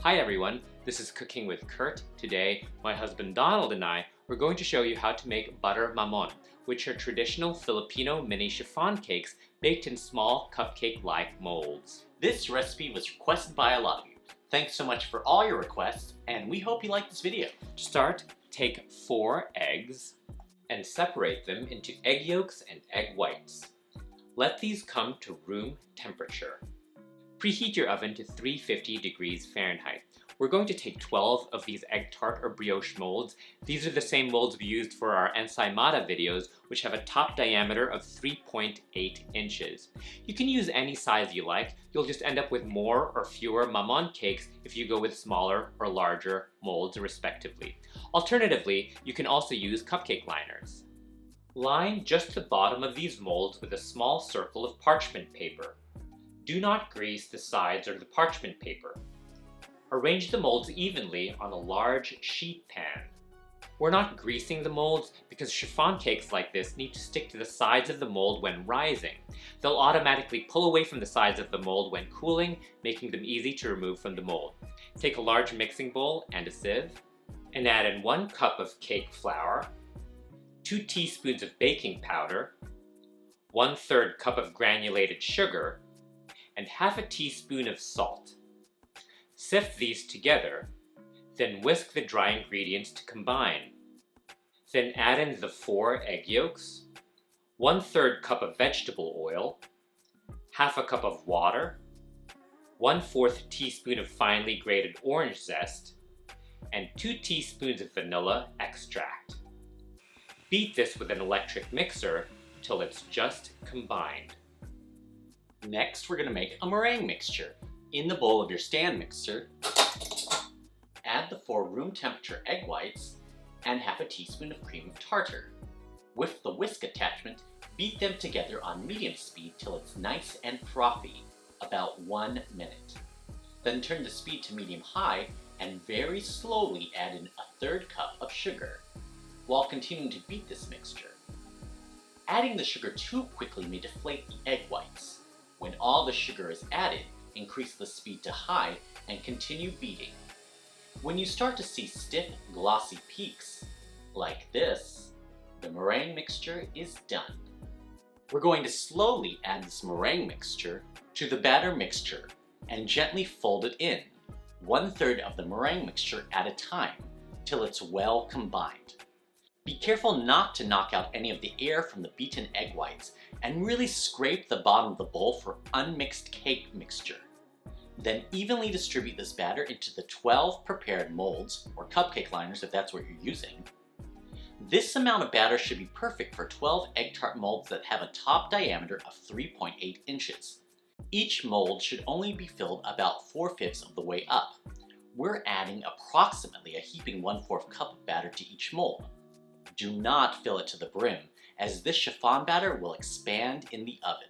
Hi everyone, this is Cooking with Kurt. Today, my husband Donald and I are going to show you how to make butter mamon, which are traditional Filipino mini chiffon cakes baked in small cupcake-like molds. This recipe was requested by a lot of you. Thanks so much for all your requests, and we hope you like this video. To start, take 4 eggs and separate them into egg yolks and egg whites. Let these come to room temperature. Preheat your oven to 350 degrees Fahrenheit. We're going to take 12 of these egg tart or brioche molds. These are the same molds we used for our ensaymada videos, which have a top diameter of 3.8 inches. You can use any size you like. You'll just end up with more or fewer mamon cakes if you go with smaller or larger molds respectively. Alternatively, you can also use cupcake liners. Line just the bottom of these molds with a small circle of parchment paper. Do not grease the sides or the parchment paper. Arrange the molds evenly on a large sheet pan. We're not greasing the molds because chiffon cakes like this need to stick to the sides of the mold when rising. They'll automatically pull away from the sides of the mold when cooling, making them easy to remove from the mold. Take a large mixing bowl and a sieve, and add in 1 cup of cake flour, 2 teaspoons of baking powder, 1/3 cup of granulated sugar, and half a teaspoon of salt. Sift these together, then whisk the dry ingredients to combine. Then add in the 4 egg yolks, 1/3 cup of vegetable oil, half a cup of water, 1/4 teaspoon of finely grated orange zest, and 2 teaspoons of vanilla extract. Beat this with an electric mixer till it's just combined. Next, we're going to make a meringue mixture. In the bowl of your stand mixer, add the 4 room temperature egg whites and half a teaspoon of cream of tartar. With the whisk attachment, beat them together on medium speed till it's nice and frothy, about 1 minute. Then turn the speed to medium-high and very slowly add in 1/3 cup of sugar, while continuing to beat this mixture. Adding the sugar too quickly may deflate the egg whites. When all the sugar is added, increase the speed to high and continue beating. When you start to see stiff, glossy peaks, like this, the meringue mixture is done. We're going to slowly add this meringue mixture to the batter mixture and gently fold it in, 1/3 of the meringue mixture at a time, till it's well combined. Be careful not to knock out any of the air from the beaten egg whites and really scrape the bottom of the bowl for unmixed cake mixture. Then evenly distribute this batter into the 12 prepared molds, or cupcake liners if that's what you're using. This amount of batter should be perfect for 12 egg tart molds that have a top diameter of 3.8 inches. Each mold should only be filled about 4/5 of the way up. We're adding approximately a heaping 1/4 cup of batter to each mold. Do not fill it to the brim, as this chiffon batter will expand in the oven.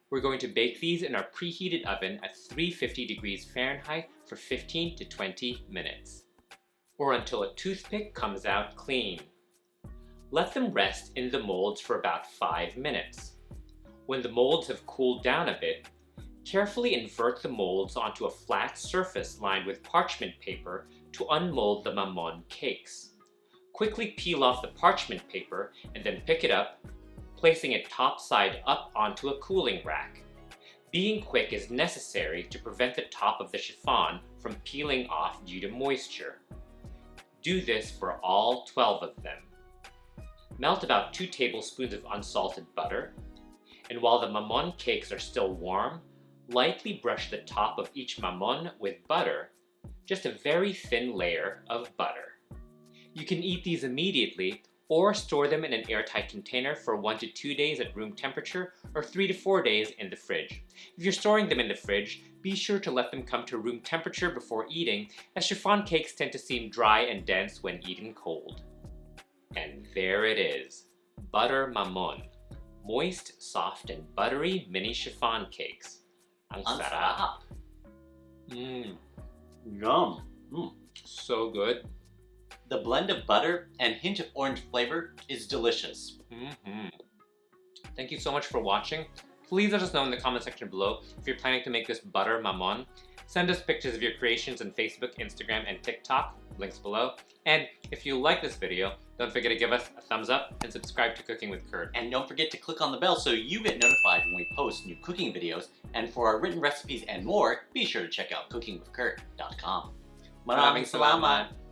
We're going to bake these in our preheated oven at 350 degrees Fahrenheit for 15 to 20 minutes, or until a toothpick comes out clean. Let them rest in the molds for about 5 minutes. When the molds have cooled down a bit, carefully invert the molds onto a flat surface lined with parchment paper to unmold the mamon cakes. Quickly peel off the parchment paper and then pick it up, placing it top side up onto a cooling rack. Being quick is necessary to prevent the top of the chiffon from peeling off due to moisture. Do this for all 12 of them. Melt about 2 tablespoons of unsalted butter, and while the mamon cakes are still warm, lightly brush the top of each mamon with butter, just a very thin layer of butter. You can eat these immediately or store them in an airtight container for 1 to 2 days at room temperature or 3 to 4 days in the fridge. If you're storing them in the fridge, be sure to let them come to room temperature before eating, as chiffon cakes tend to seem dry and dense when eaten cold. And there it is, butter mamon. Moist, soft, and buttery mini chiffon cakes. Ang sarap. Yum. So good. The blend of butter and hint of orange flavor is delicious. Thank you so much for watching. Please let us know in the comment section below if you're planning to make this butter mamon. Send us pictures of your creations on Facebook, Instagram, and TikTok, links below. And if you like this video, don't forget to give us a thumbs up and subscribe to Cooking with Kurt. And don't forget to click on the bell so you get notified when we post new cooking videos. And for our written recipes and more, be sure to check out cookingwithkurt.com. Maraming salamat!